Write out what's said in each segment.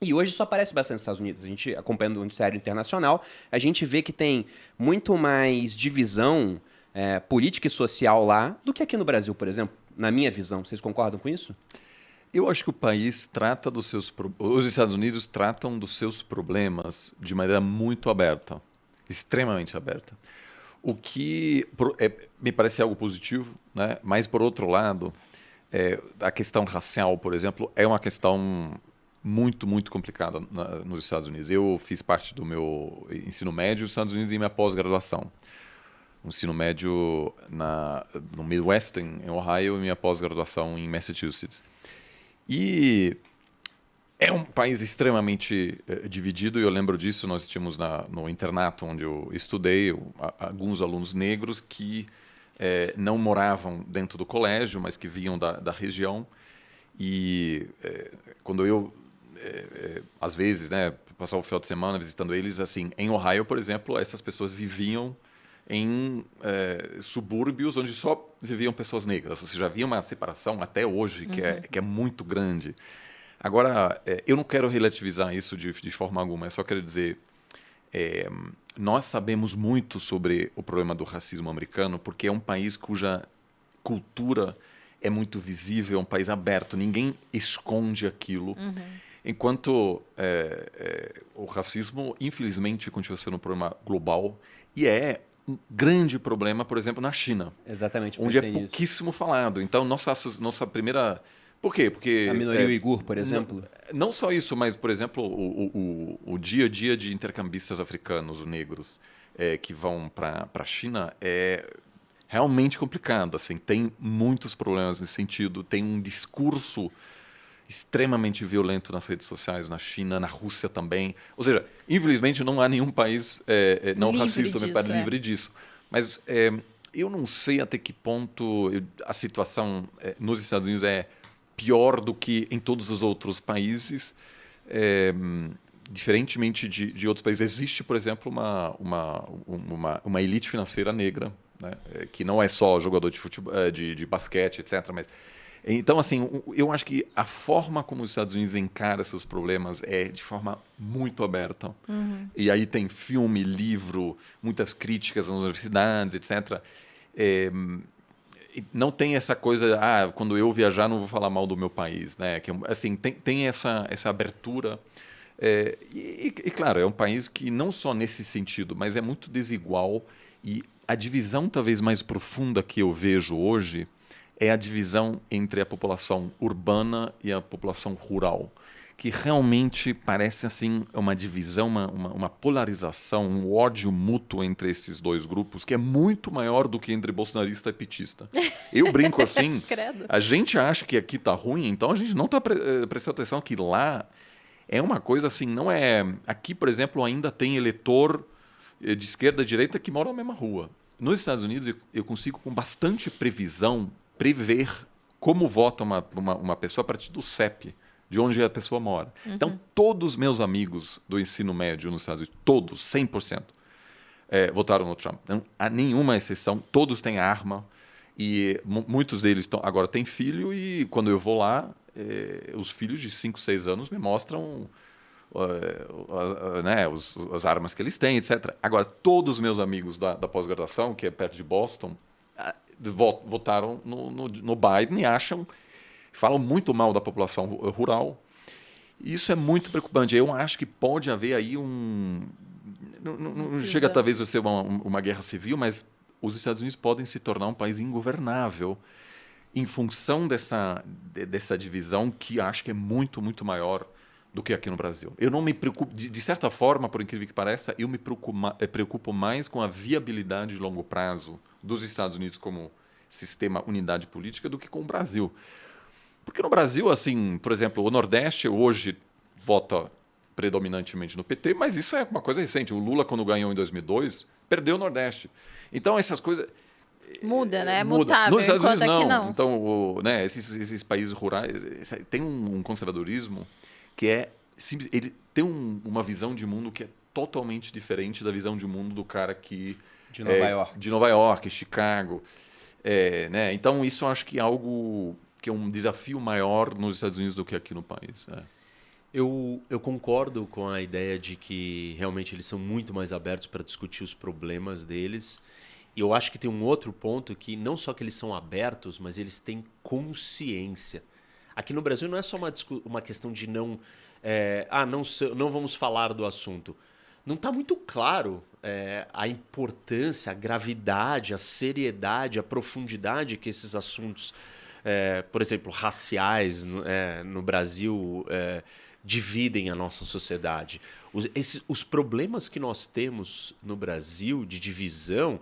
E hoje isso aparece bastante nos Estados Unidos. A gente, acompanhando o noticiário internacional, a gente vê que tem muito mais divisão política e social lá do que aqui no Brasil, por exemplo. Na minha visão, vocês concordam com isso? Eu acho que o país trata os Estados Unidos tratam dos seus problemas de maneira muito aberta, extremamente aberta. O que me parece algo positivo, né? Mas por outro lado, a questão racial, por exemplo, é uma questão muito complicada nos Estados Unidos. Eu fiz parte do meu ensino médio nos Estados Unidos e minha pós-graduação. O ensino médio no Midwest, em Ohio, e minha pós-graduação em Massachusetts. E é um país extremamente dividido, e eu lembro disso. Nós tínhamos no internato onde eu estudei alguns alunos negros que não moravam dentro do colégio, mas que vinham da região. E quando eu, às vezes, né, passava o final de semana visitando eles, assim, em Ohio, por exemplo, essas pessoas viviam em subúrbios onde só viviam pessoas negras. Ou seja, havia uma separação até hoje que é muito grande. Agora, eu não quero relativizar isso de forma alguma, eu só quero dizer, nós sabemos muito sobre o problema do racismo americano porque é um país cuja cultura é muito visível, é um país aberto, ninguém esconde aquilo. Enquanto o racismo, infelizmente, continua sendo um problema global e é um grande problema, por exemplo, na China, Exatamente, eu onde é pensei nisso. pouquíssimo falado. Então, nossa primeira... Por quê? A Porque minoria uigur, por exemplo. não só isso, mas, por exemplo, o dia a dia de intercambistas africanos, negros, que vão para a China é realmente complicado. Assim, tem muitos problemas nesse sentido. Tem um discurso extremamente violento nas redes sociais, na China, na Rússia também. Ou seja, infelizmente não há nenhum país não Livre racista disso, livre disso. Mas eu não sei até que ponto a situação nos Estados Unidos é pior do que em todos os outros países. Diferentemente de outros países, existe, por exemplo, uma elite financeira negra, né? Que não é só jogador de futebol, de basquete, etc. Mas então, assim, eu acho que a forma como os Estados Unidos encaram seus problemas é de forma muito aberta. E aí tem filme, livro, muitas críticas nas universidades, etc. E não tem essa coisa, quando eu viajar não vou falar mal do meu país, né? Que, assim, tem essa abertura. Claro, é um país que não só nesse sentido, mas é muito desigual. E a divisão talvez mais profunda que eu vejo hoje é a divisão entre a população urbana e a população rural, que realmente parece assim uma divisão, uma polarização, um ódio mútuo entre esses dois grupos que é muito maior do que entre bolsonarista e petista. Eu brinco assim, Credo. a gente acha que aqui está ruim, então a gente não está prestando atenção que lá é uma coisa assim, não é... Aqui, por exemplo, ainda tem eleitor de esquerda e direita que mora na mesma rua. Nos Estados Unidos, eu consigo com bastante previsão prever como vota uma pessoa a partir do CEP, de onde a pessoa mora. Então, todos os meus amigos do ensino médio nos Estados Unidos, todos, 100%, votaram no Trump. Não há nenhuma exceção, todos têm arma, e muitos deles agora têm filho, e quando eu vou lá, os filhos de 5, 6 anos me mostram né, as armas que eles têm, etc. Agora, todos os meus amigos da pós-graduação, que é perto de Boston, votaram no Biden e falam muito mal da população rural. E isso é muito preocupante. Eu acho que pode haver aí não chega talvez a ser uma guerra civil, mas os Estados Unidos podem se tornar um país ingovernável em função dessa divisão que acho que é muito maior do que aqui no Brasil. Eu não me preocupo, de certa forma, por incrível que pareça, eu me preocupo mais com a viabilidade de longo prazo dos Estados Unidos como sistema unidade política do que com o Brasil. Porque no Brasil, assim, por exemplo, o Nordeste hoje vota predominantemente no PT, mas isso é uma coisa recente. O Lula, quando ganhou em 2002, perdeu o Nordeste. Então, essas coisas... Muda, né? É Muda. mutável, Nos Estados Unidos, enquanto aqui não. não. Então, né, esses países rurais tem um conservadorismo que ele tem uma visão de mundo que é totalmente diferente da visão de mundo do cara que... De Nova York. De Nova York, Chicago. Né? Então, isso eu acho que é algo que é um desafio maior nos Estados Unidos do que aqui no país. Eu concordo com a ideia de que realmente eles são muito mais abertos para discutir os problemas deles. E eu acho que tem um outro ponto que não só que eles são abertos, mas eles têm consciência. Aqui no Brasil não é só uma questão de não vamos falar do assunto. Não está muito claro a importância, a gravidade, a seriedade, a profundidade que esses assuntos, por exemplo, raciais no Brasil, dividem a nossa sociedade. Os problemas que nós temos no Brasil de divisão,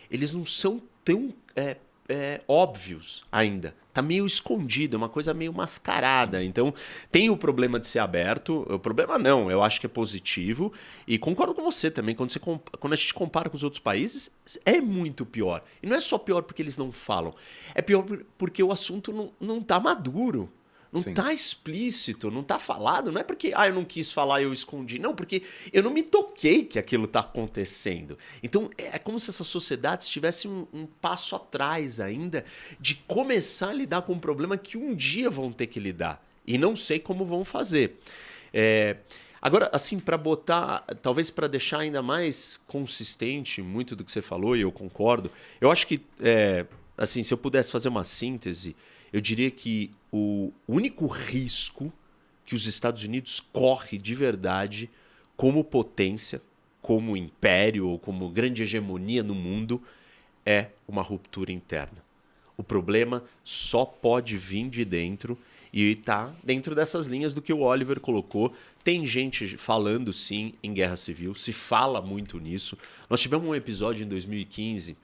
eles não são tão óbvios ainda. Está meio escondido, é uma coisa meio mascarada. Então, tem o problema de ser aberto. O problema não, eu acho que é positivo. E concordo com você também, quando a gente compara com os outros países, é muito pior. E não é só pior porque eles não falam. É pior porque o assunto não está maduro. Não está explícito, não está falado. Não é porque eu não quis falar e eu escondi. Não, porque eu não me toquei que aquilo está acontecendo. Então, é como se essa sociedade estivesse um passo atrás ainda de começar a lidar com um problema que um dia vão ter que lidar. E não sei como vão fazer. Agora, assim, para botar, talvez para deixar ainda mais consistente muito do que você falou, e eu concordo, eu acho que, assim, se eu pudesse fazer uma síntese, eu diria que o único risco que os Estados Unidos corre de verdade como potência, como império ou como grande hegemonia no mundo é uma ruptura interna. O problema só pode vir de dentro e está dentro dessas linhas do que o Oliver colocou. Tem gente falando, sim, em guerra civil, se fala muito nisso. Nós tivemos um episódio em 2015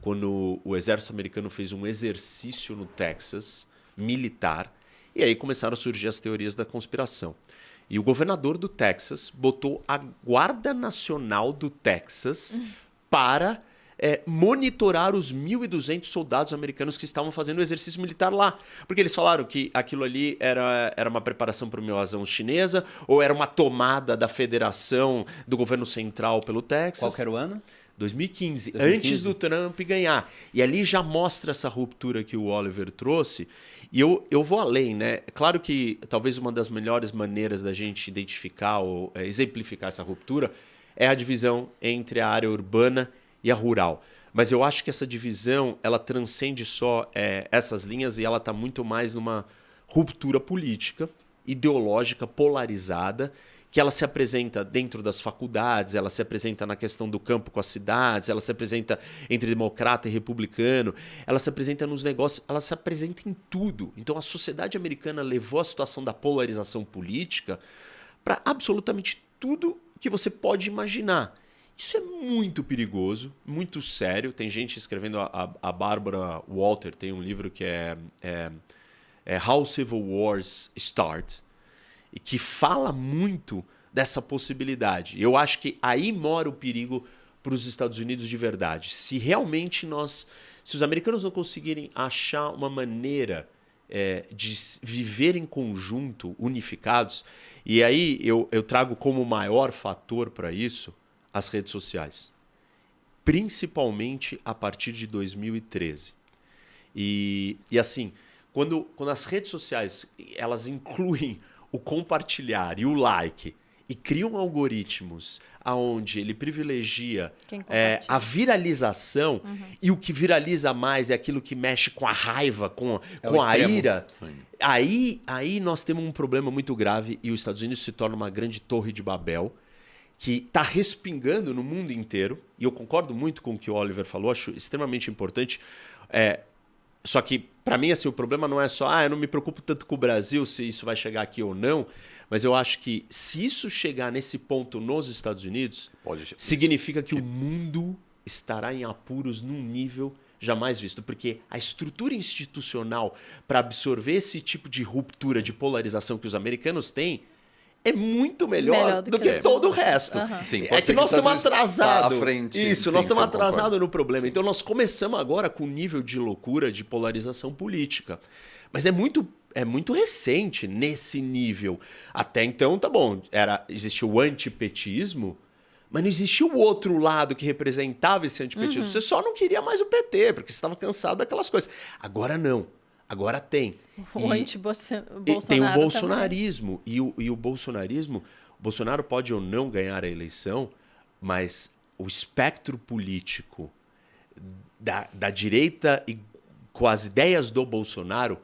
quando o exército americano fez um exercício no Texas, militar, e aí começaram a surgir as teorias da conspiração. E o governador do Texas botou a Guarda Nacional do Texas para monitorar os 1.200 soldados americanos que estavam fazendo o exercício militar lá. Porque eles falaram que aquilo ali era uma preparação para uma invasão chinesa, ou era uma tomada da federação do governo central pelo Texas. Qual que era o ano? 2015, antes do Trump ganhar. E ali já mostra essa ruptura que o Oliver trouxe. E eu vou além, né? É claro que talvez uma das melhores maneiras da gente identificar ou exemplificar essa ruptura é a divisão entre a área urbana e a rural. Mas eu acho que essa divisão, ela transcende só essas linhas e ela está muito mais numa ruptura política, ideológica, polarizada, que ela se apresenta dentro das faculdades, ela se apresenta na questão do campo com as cidades, ela se apresenta entre democrata e republicano, ela se apresenta nos negócios, ela se apresenta em tudo. Então a sociedade americana levou a situação da polarização política para absolutamente tudo que você pode imaginar. Isso é muito perigoso, muito sério. Tem gente escrevendo, a Barbara Walter tem um livro que é How Civil Wars Start, e que fala muito dessa possibilidade. Eu acho que aí mora o perigo para os Estados Unidos de verdade. Se realmente se os americanos não conseguirem achar uma maneira de viver em conjunto, unificados, e aí eu trago como maior fator para isso as redes sociais. Principalmente a partir de 2013. E assim, quando as redes sociais elas incluem o compartilhar e o like e criam algoritmos onde ele privilegia a viralização, e o que viraliza mais é aquilo que mexe com a raiva, com a ira, aí nós temos um problema muito grave e os Estados Unidos se torna uma grande torre de Babel que está respingando no mundo inteiro, e eu concordo muito com o que o Oliver falou, acho extremamente importante. Só que, para mim, assim, o problema não é só, eu não me preocupo tanto com o Brasil, se isso vai chegar aqui ou não, mas eu acho que se isso chegar nesse ponto nos Estados Unidos, significa que o mundo estará em apuros num nível jamais visto, porque a estrutura institucional para absorver esse tipo de ruptura, de polarização que os americanos têm, é muito melhor do que todo o resto. Sim, é que nós estamos atrasados. Isso, nós estamos atrasados no problema. Sim. Então nós começamos agora com um nível de loucura, de polarização política. Mas é muito recente nesse nível. Até então, tá bom, existia o antipetismo, mas não existia o outro lado que representava esse antipetismo. Você só não queria mais o PT, porque você estava cansado daquelas coisas. Agora não. Agora tem. O anti-Bolsonaro tem o também. bolsonarismo. E o bolsonarismo, o Bolsonaro pode ou não ganhar a eleição, mas o espectro político da direita e com as ideias do Bolsonaro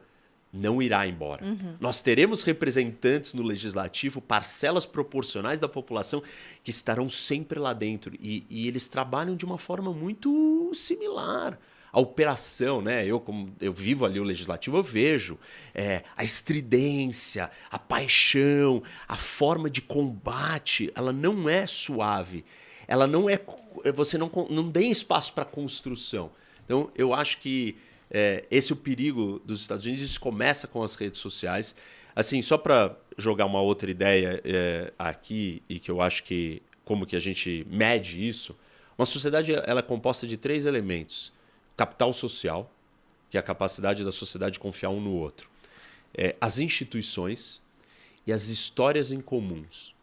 não irá embora. Nós teremos representantes no legislativo, parcelas proporcionais da população que estarão sempre lá dentro. E eles trabalham de uma forma muito similar. A operação, né? Como eu vivo ali o legislativo, eu vejo a estridência, a paixão, a forma de combate, ela não é suave. Ela não é... Você não tem espaço para construção. Então, eu acho que esse é o perigo dos Estados Unidos. Isso começa com as redes sociais. Assim, só para jogar uma outra ideia aqui, e que eu acho que como que a gente mede isso, uma sociedade ela é composta de 3 elementos. Capital social, que é a capacidade da sociedade de confiar um no outro. As instituições e as histórias em comuns.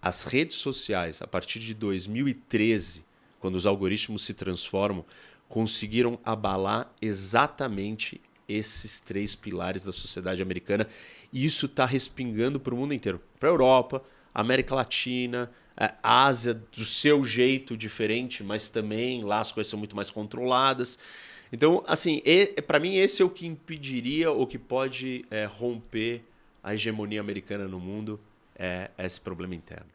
As redes sociais, a partir de 2013, quando os algoritmos se transformam, conseguiram abalar exatamente esses 3 pilares da sociedade americana. E isso está respingando para o mundo inteiro. Para a Europa, América Latina, a Ásia, do seu jeito diferente, mas também lá as coisas são muito mais controladas. Então, assim, para mim esse é o que impediria ou que pode romper a hegemonia americana no mundo, esse problema interno.